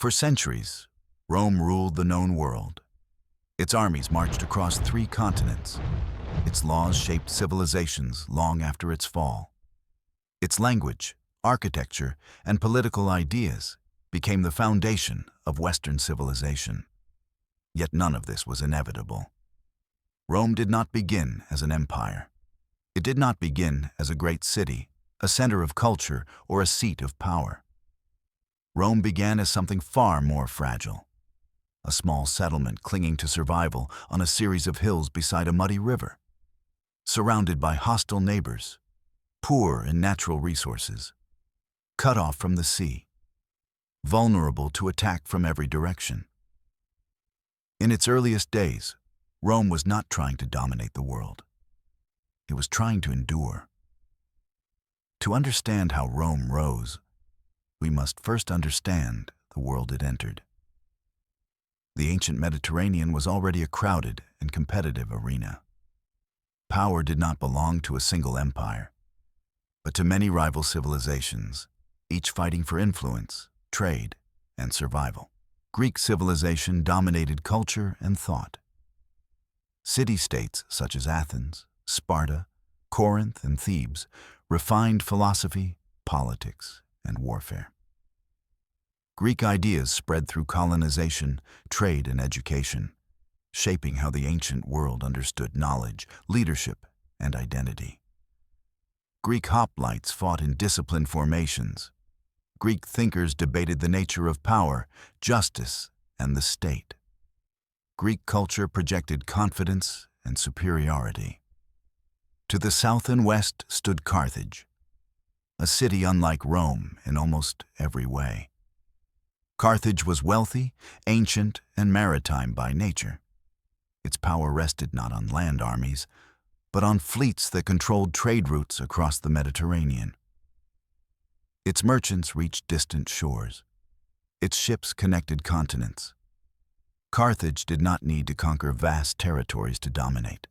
For centuries, Rome ruled the known world. Its armies marched across 3 continents. Its laws shaped civilizations long after its fall. Its language, architecture, and political ideas became the foundation of Western civilization. Yet none of this was inevitable. Rome did not begin as an empire. It did not begin as a great city, a center of culture, or a seat of power. Rome began as something far more fragile. A small settlement clinging to survival on a series of hills beside a muddy river. Surrounded by hostile neighbors, poor in natural resources, cut off from the sea, vulnerable to attack from every direction. In its earliest days, Rome was not trying to dominate the world. It was trying to endure. To understand how Rome rose, we must first understand the world it entered. The ancient Mediterranean was already a crowded and competitive arena. Power did not belong to a single empire, but to many rival civilizations, each fighting for influence, trade, and survival. Greek civilization dominated culture and thought. City-states such as Athens, Sparta, Corinth, and Thebes refined philosophy, politics, and warfare. Greek ideas spread through colonization, trade, and education, shaping how the ancient world understood knowledge, leadership, and identity. Greek hoplites fought in disciplined formations. Greek thinkers debated the nature of power, justice, and the state. Greek culture projected confidence and superiority. To the south and west stood Carthage, a city unlike Rome in almost every way. Carthage was wealthy, ancient, and maritime by nature. Its power rested not on land armies, but on fleets that controlled trade routes across the Mediterranean. Its merchants reached distant shores. Its ships connected continents. Carthage did not need to conquer vast territories to dominate.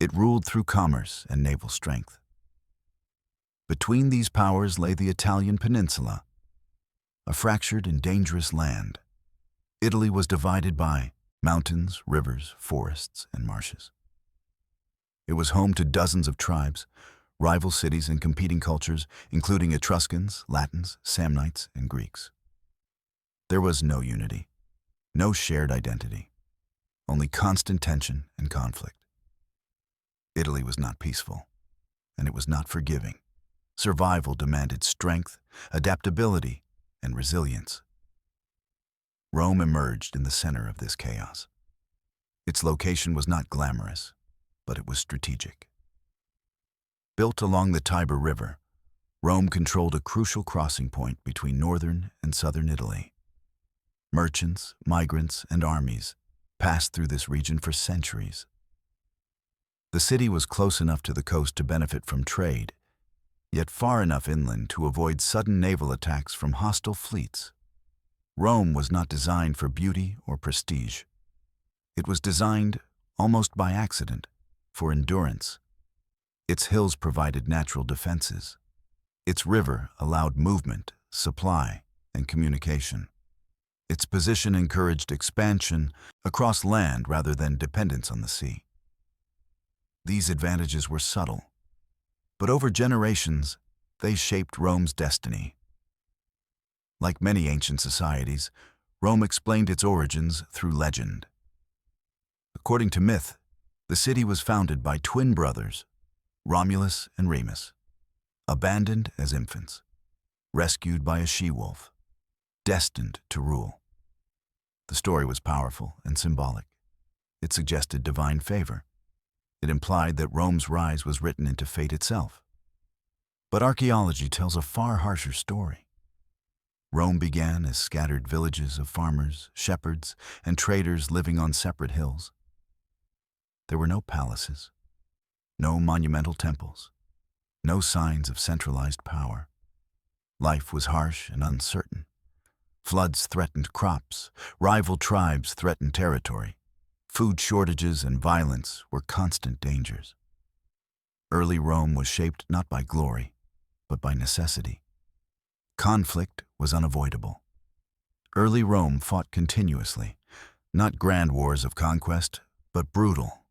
It ruled through commerce and naval strength. Between these powers lay the Italian peninsula, a fractured and dangerous land. Italy was divided by mountains, rivers, forests, and marshes. It was home to dozens of tribes, rival cities and competing cultures, including Etruscans, Latins, Samnites, and Greeks. There was no unity, no shared identity, only constant tension and conflict. Italy was not peaceful, and it was not forgiving. Survival demanded strength, adaptability, and resilience. Rome emerged in the center of this chaos. Its location was not glamorous, but it was strategic. Built along the Tiber River, Rome controlled a crucial crossing point between northern and southern Italy. Merchants, migrants, and armies passed through this region for centuries. The city was close enough to the coast to benefit from trade, yet far enough inland to avoid sudden naval attacks from hostile fleets. Rome was not designed for beauty or prestige. It was designed, almost by accident, for endurance. Its hills provided natural defenses. Its river allowed movement, supply, and communication. Its position encouraged expansion across land rather than dependence on the sea. These advantages were subtle, but over generations, they shaped Rome's destiny. Like many ancient societies, Rome explained its origins through legend. According to myth, the city was founded by twin brothers, Romulus and Remus, abandoned as infants, rescued by a she-wolf, destined to rule. The story was powerful and symbolic. It suggested divine favor. It implied that Rome's rise was written into fate itself. But archaeology tells a far harsher story. Rome began as scattered villages of farmers, shepherds, and traders living on separate hills. There were no palaces, no monumental temples, no signs of centralized power. Life was harsh and uncertain. Floods threatened crops, rival tribes threatened territory. Food shortages and violence were constant dangers. Early Rome was shaped not by glory, but by necessity. Conflict was unavoidable. Early Rome fought continuously, not grand wars of conquest, but brutal,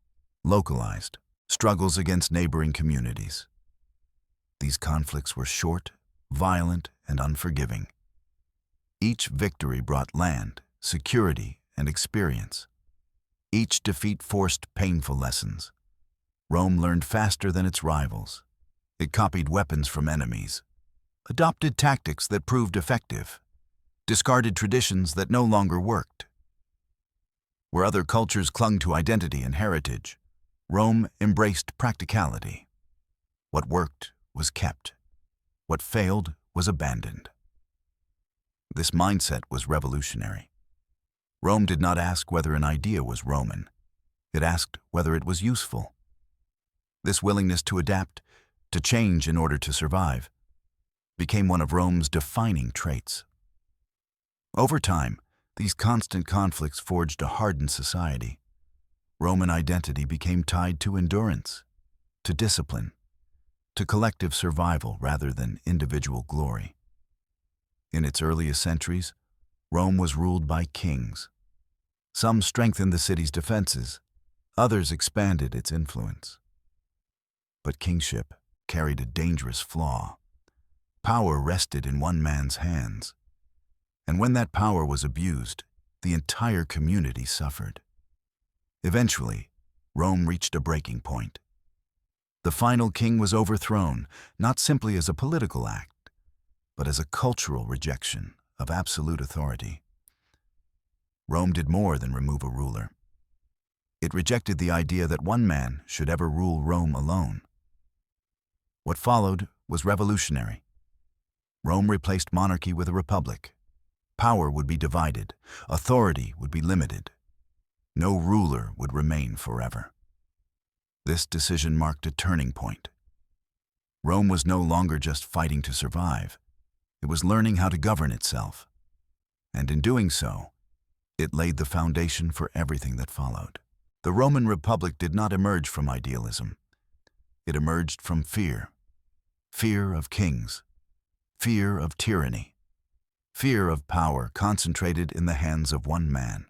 localized struggles against neighboring communities. These conflicts were short, violent, and unforgiving. Each victory brought land, security, and experience. Each defeat forced painful lessons. Rome learned faster than its rivals. It copied weapons from enemies, adopted tactics that proved effective, discarded traditions that no longer worked. Where other cultures clung to identity and heritage, Rome embraced practicality. What worked was kept. What failed was abandoned. This mindset was revolutionary. Rome did not ask whether an idea was Roman. It asked whether it was useful. This willingness to adapt, to change in order to survive, became one of Rome's defining traits. Over time, these constant conflicts forged a hardened society. Roman identity became tied to endurance, to discipline, to collective survival rather than individual glory. In its earliest centuries, Rome was ruled by kings. Some strengthened the city's defenses, others expanded its influence. But kingship carried a dangerous flaw. Power rested in one man's hands, and when that power was abused, the entire community suffered. Eventually, Rome reached a breaking point. The final king was overthrown, not simply as a political act, but as a cultural rejection of absolute authority. Rome did more than remove a ruler. It rejected the idea that one man should ever rule Rome alone. What followed was revolutionary. Rome replaced monarchy with a republic. Power would be divided, authority would be limited. No ruler would remain forever. This decision marked a turning point. Rome was no longer just fighting to survive. It was learning how to govern itself. And in doing so, it laid the foundation for everything that followed. The Roman Republic did not emerge from idealism. It emerged from fear. Fear of kings. Fear of tyranny. Fear of power concentrated in the hands of one man.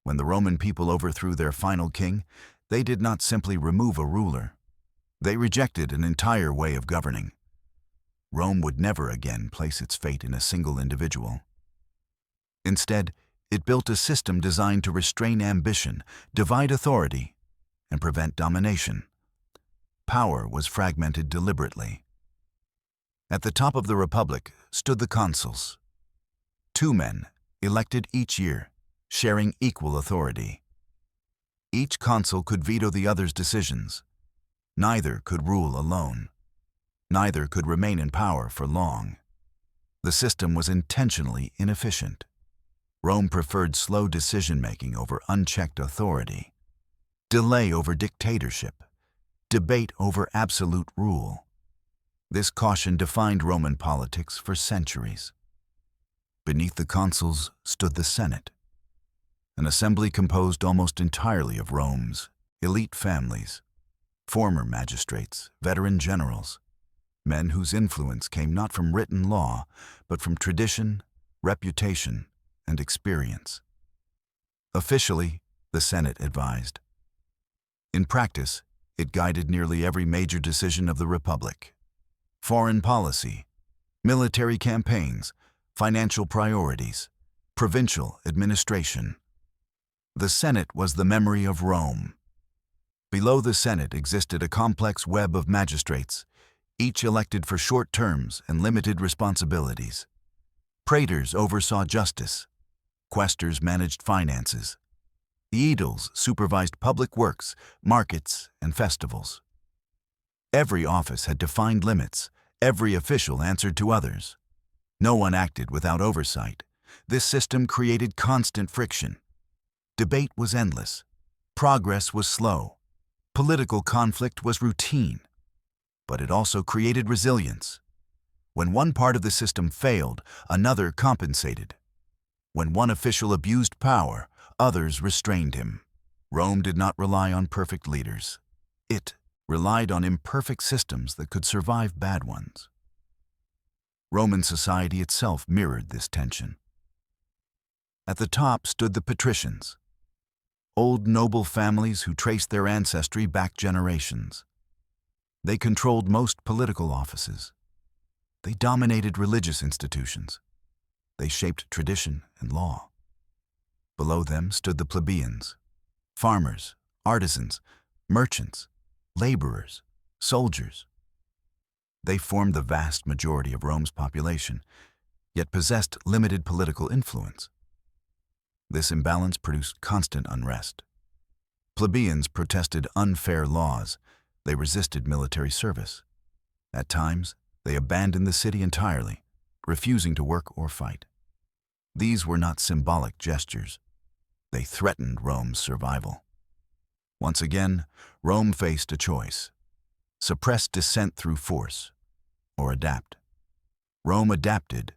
When the Roman people overthrew their final king, they did not simply remove a ruler. They rejected an entire way of governing. Rome would never again place its fate in a single individual. Instead, it built a system designed to restrain ambition, divide authority, and prevent domination. Power was fragmented deliberately. At the top of the Republic stood the consuls. 2 men, elected each year, sharing equal authority. Each consul could veto the other's decisions. Neither could rule alone. Neither could remain in power for long. The system was intentionally inefficient. Rome preferred slow decision-making over unchecked authority, delay over dictatorship, debate over absolute rule. This caution defined Roman politics for centuries. Beneath the consuls stood the Senate, an assembly composed almost entirely of Rome's elite families, former magistrates, veteran generals, men whose influence came not from written law, but from tradition, reputation, and experience. Officially, the Senate advised. In practice, it guided nearly every major decision of the Republic. Foreign policy, military campaigns, financial priorities, provincial administration. The Senate was the memory of Rome. Below the Senate existed a complex web of magistrates, each elected for short terms and limited responsibilities. Praetors oversaw justice. Quaestors managed finances. The aediles supervised public works, markets, and festivals. Every office had defined limits. Every official answered to others. No one acted without oversight. This system created constant friction. Debate was endless. Progress was slow. Political conflict was routine. But it also created resilience. When one part of the system failed, another compensated. When one official abused power, others restrained him. Rome did not rely on perfect leaders. It relied on imperfect systems that could survive bad ones. Roman society itself mirrored this tension. At the top stood the patricians, old noble families who traced their ancestry back generations. They controlled most political offices. They dominated religious institutions. They shaped tradition and law. Below them stood the plebeians, farmers, artisans, merchants, laborers, soldiers. They formed the vast majority of Rome's population, yet possessed limited political influence. This imbalance produced constant unrest. Plebeians protested unfair laws. They resisted military service. At times, they abandoned the city entirely, refusing to work or fight. These were not symbolic gestures. They threatened Rome's survival. Once again, Rome faced a choice: suppress dissent through force, or adapt. Rome adapted.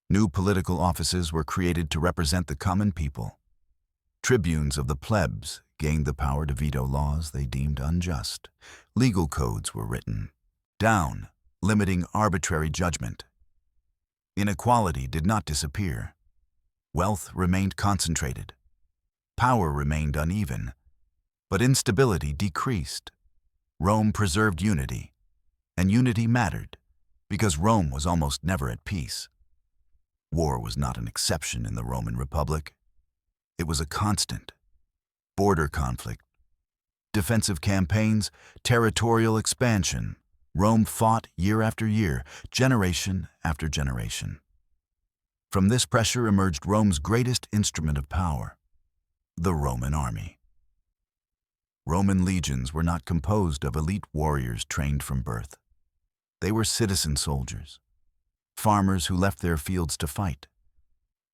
New political offices were created to represent the common people. Tribunes of the plebs gained the power to veto laws they deemed unjust. Legal codes were written down, limiting arbitrary judgment. Inequality did not disappear. Wealth remained concentrated. Power remained uneven, but instability decreased. Rome preserved unity, and unity mattered because Rome was almost never at peace. War was not an exception in the Roman Republic. It was a constant. Border conflict, defensive campaigns, territorial expansion. Rome fought year after year, generation after generation. From this pressure emerged Rome's greatest instrument of power: the Roman army. Roman legions were not composed of elite warriors trained from birth. They were citizen soldiers, farmers who left their fields to fight,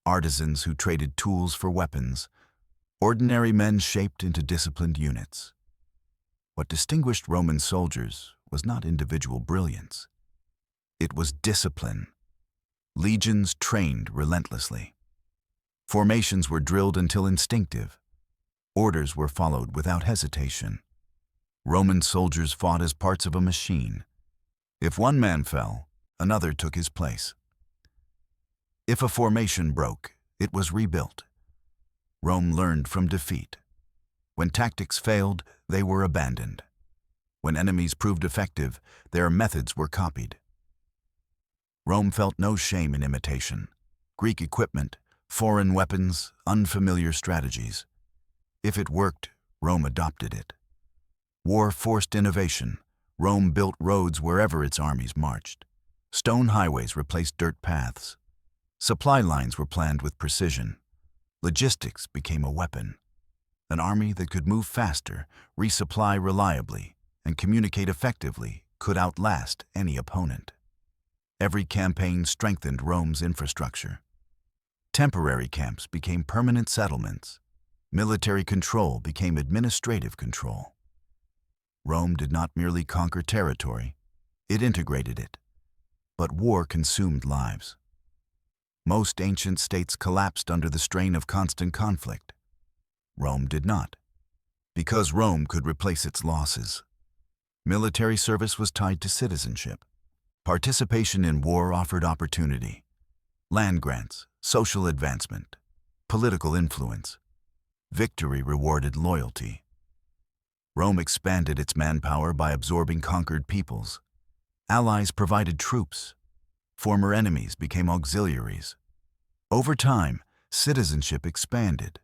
artisans who traded tools for weapons, ordinary men shaped into disciplined units. What distinguished Roman soldiers was not individual brilliance. It was discipline. Legions trained relentlessly. Formations were drilled until instinctive. Orders were followed without hesitation. Roman soldiers fought as parts of a machine. If one man fell, another took his place. If a formation broke, it was rebuilt. Rome learned from defeat. When tactics failed, they were abandoned. When enemies proved effective, their methods were copied. Rome felt no shame in imitation. Greek equipment, foreign weapons, unfamiliar strategies. If it worked, Rome adopted it. War forced innovation. Rome built roads wherever its armies marched. Stone highways replaced dirt paths. Supply lines were planned with precision. Logistics became a weapon. An army that could move faster, resupply reliably, and communicate effectively could outlast any opponent. Every campaign strengthened Rome's infrastructure. Temporary camps became permanent settlements. Military control became administrative control. Rome did not merely conquer territory, it integrated it. But war consumed lives. Most ancient states collapsed under the strain of constant conflict. Rome did not, because Rome could replace its losses. Military service was tied to citizenship. Participation in war offered opportunity, land grants, social advancement, political influence. Victory rewarded loyalty. Rome expanded its manpower by absorbing conquered peoples. Allies provided troops. Former enemies became auxiliaries. Over time, citizenship expanded.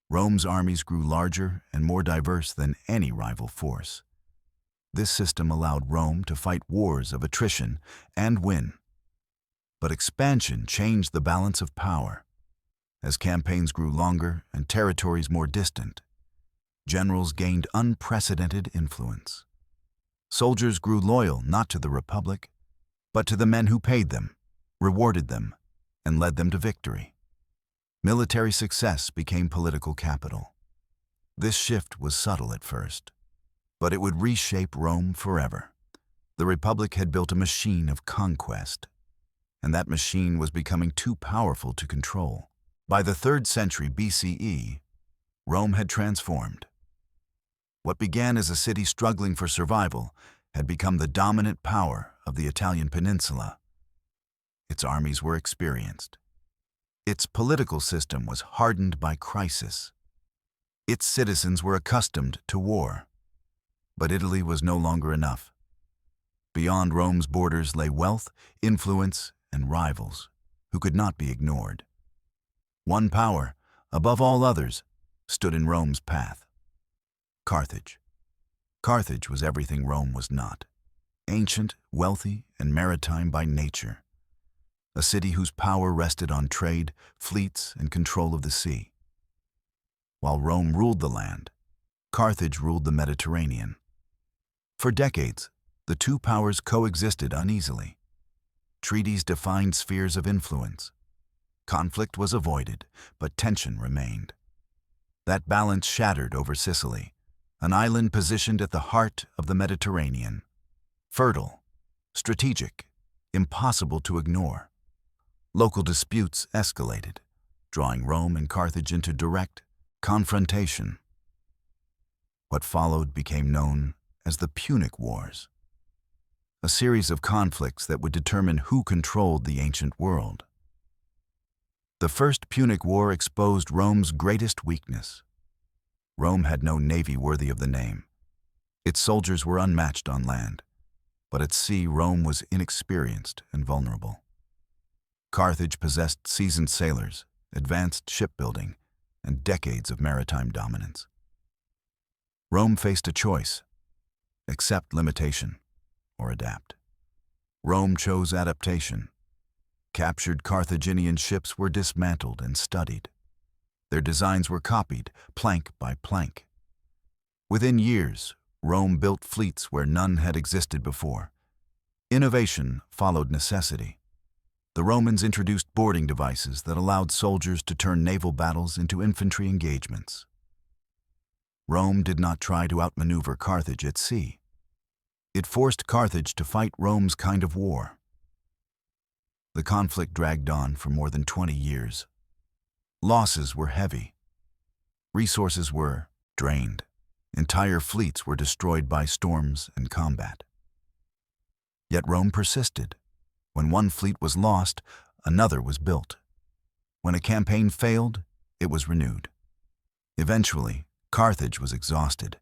Rome's armies grew larger and more diverse than any rival force. This system allowed Rome to fight wars of attrition and win. But expansion changed the balance of power. As campaigns grew longer and territories more distant, generals gained unprecedented influence. Soldiers grew loyal not to the Republic, but to the men who paid them, rewarded them, and led them to victory. Military success became political capital. This shift was subtle at first, but it would reshape Rome forever. The Republic had built a machine of conquest, and that machine was becoming too powerful to control. By the 3rd century BCE, Rome had transformed. What began as a city struggling for survival had become the dominant power of the Italian peninsula. Its armies were experienced. Its political system was hardened by crisis. Its citizens were accustomed to war. But Italy was no longer enough. Beyond Rome's borders lay wealth, influence, and rivals who could not be ignored. One power, above all others, stood in Rome's path: Carthage. Carthage was everything Rome was not: ancient, wealthy, and maritime by nature. A city whose power rested on trade, fleets, and control of the sea. While Rome ruled the land, Carthage ruled the Mediterranean. For decades, the two powers coexisted uneasily. Treaties defined spheres of influence. Conflict was avoided, but tension remained. That balance shattered over Sicily, an island positioned at the heart of the Mediterranean. Fertile, strategic, impossible to ignore. Local disputes escalated, drawing Rome and Carthage into direct confrontation. What followed became known as the Punic Wars, a series of conflicts that would determine who controlled the ancient world. The First Punic War exposed Rome's greatest weakness. Rome had no navy worthy of the name. Its soldiers were unmatched on land, but at sea Rome was inexperienced and vulnerable. Carthage possessed seasoned sailors, advanced shipbuilding, and decades of maritime dominance. Rome faced a choice: accept limitation or adapt. Rome chose adaptation. Captured Carthaginian ships were dismantled and studied. Their designs were copied, plank by plank. Within years, Rome built fleets where none had existed before. Innovation followed necessity. The Romans introduced boarding devices that allowed soldiers to turn naval battles into infantry engagements. Rome did not try to outmaneuver Carthage at sea. It forced Carthage to fight Rome's kind of war. The conflict dragged on for more than 20 years. Losses were heavy. Resources were drained. Entire fleets were destroyed by storms and combat. Yet Rome persisted. When one fleet was lost, another was built. When a campaign failed, it was renewed. Eventually, Carthage was exhausted.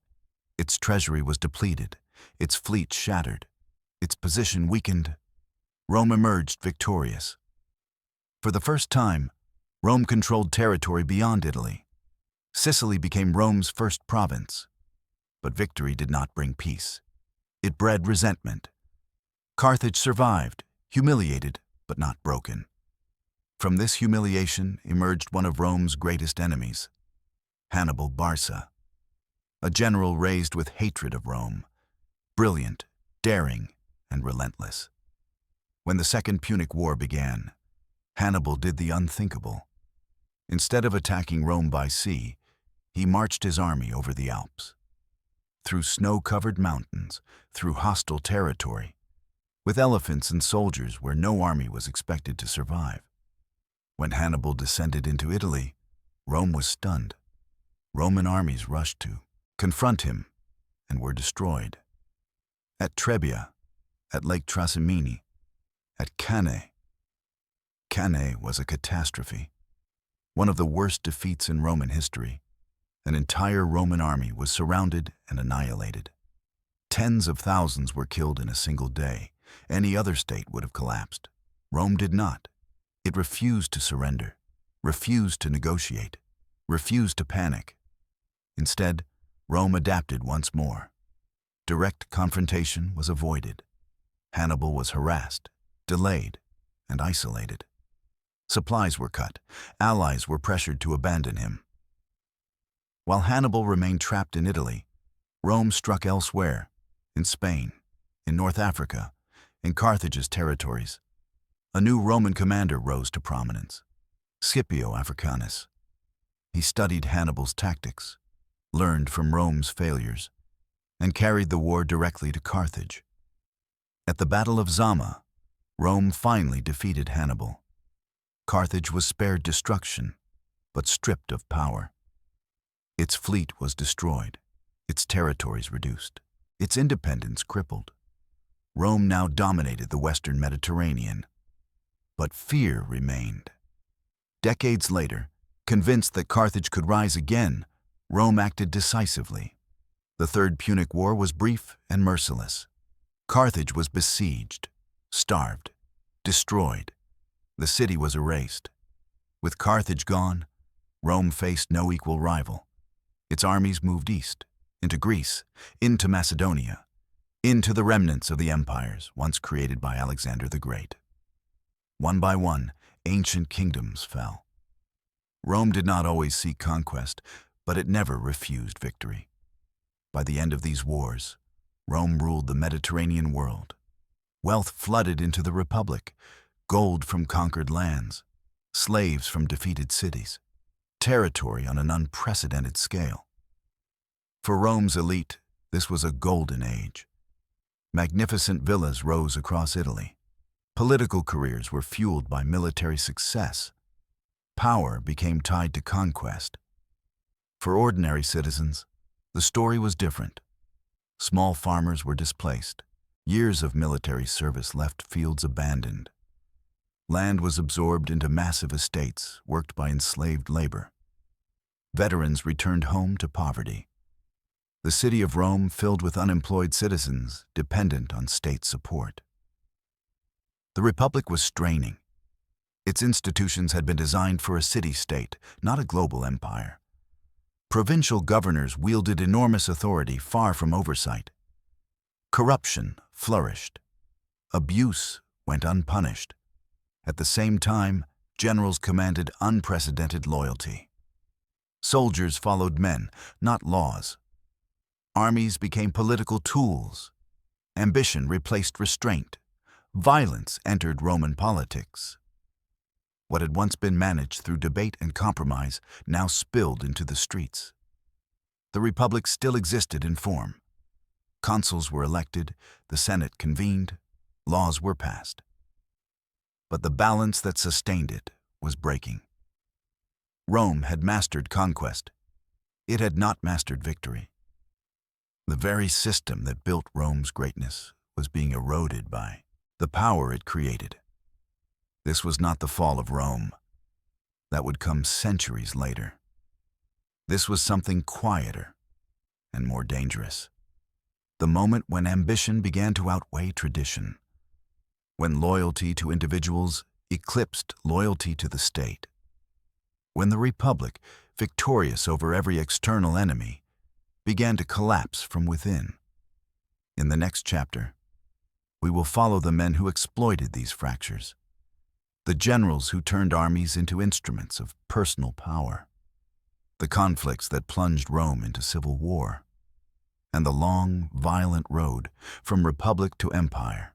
Its treasury was depleted, its fleet shattered, its position weakened. Rome emerged victorious. For the first time, Rome controlled territory beyond Italy. Sicily became Rome's first province. But victory did not bring peace. It bred resentment. Carthage survived, humiliated but not broken. From this humiliation emerged one of Rome's greatest enemies, Hannibal Barca, a general raised with hatred of Rome, brilliant, daring, and relentless. When the Second Punic War began, Hannibal did the unthinkable. Instead of attacking Rome by sea, he marched his army over the Alps. Through snow-covered mountains, through hostile territory, with elephants and soldiers where no army was expected to survive. When Hannibal descended into Italy, Rome was stunned. Roman armies rushed to confront him and were destroyed. At Trebia, at Lake Trasimene, at Cannae. Cannae was a catastrophe, one of the worst defeats in Roman history. An entire Roman army was surrounded and annihilated. Tens of thousands were killed in a single day. Any other state would have collapsed. Rome did not. It refused to surrender, refused to negotiate, refused to panic. Instead, Rome adapted once more. Direct confrontation was avoided. Hannibal was harassed, delayed, and isolated. Supplies were cut. Allies were pressured to abandon him. While Hannibal remained trapped in Italy, Rome struck elsewhere, in Spain, in North Africa, in Carthage's territories. A new Roman commander rose to prominence, Scipio Africanus. He studied Hannibal's tactics, learned from Rome's failures, and carried the war directly to Carthage. At the Battle of Zama, Rome finally defeated Hannibal. Carthage was spared destruction, but stripped of power. Its fleet was destroyed, its territories reduced, its independence crippled. Rome now dominated the Western Mediterranean, but fear remained. Decades later, convinced that Carthage could rise again, Rome acted decisively. The Third Punic War was brief and merciless. Carthage was besieged, starved, destroyed. The city was erased. With Carthage gone, Rome faced no equal rival. Its armies moved east, into Greece, into Macedonia, into the remnants of the empires once created by Alexander the Great. One by one, ancient kingdoms fell. Rome did not always seek conquest, but it never refused victory. By the end of these wars, Rome ruled the Mediterranean world. Wealth flooded into the Republic, gold from conquered lands, slaves from defeated cities, territory on an unprecedented scale. For Rome's elite, this was a golden age. Magnificent villas rose across Italy. Political careers were fueled by military success. Power became tied to conquest. For ordinary citizens, the story was different. Small farmers were displaced. Years of military service left fields abandoned. Land was absorbed into massive estates worked by enslaved labor. Veterans returned home to poverty. The city of Rome filled with unemployed citizens dependent on state support. The Republic was straining. Its institutions had been designed for a city-state, not a global empire. Provincial governors wielded enormous authority far from oversight. Corruption flourished. Abuse went unpunished. At the same time, generals commanded unprecedented loyalty. Soldiers followed men, not laws. Armies became political tools. Ambition replaced restraint. Violence entered Roman politics. What had once been managed through debate and compromise now spilled into the streets. The Republic still existed in form. Consuls were elected, the Senate convened, laws were passed. But the balance that sustained it was breaking. Rome had mastered conquest. It had not mastered victory. The very system that built Rome's greatness was being eroded by the power it created. This was not the fall of Rome. That would come centuries later. This was something quieter and more dangerous. The moment when ambition began to outweigh tradition. When loyalty to individuals eclipsed loyalty to the state. When the Republic, victorious over every external enemy, began to collapse from within. In the next chapter, we will follow the men who exploited these fractures. The generals who turned armies into instruments of personal power, the conflicts that plunged Rome into civil war, and the long, violent road from republic to empire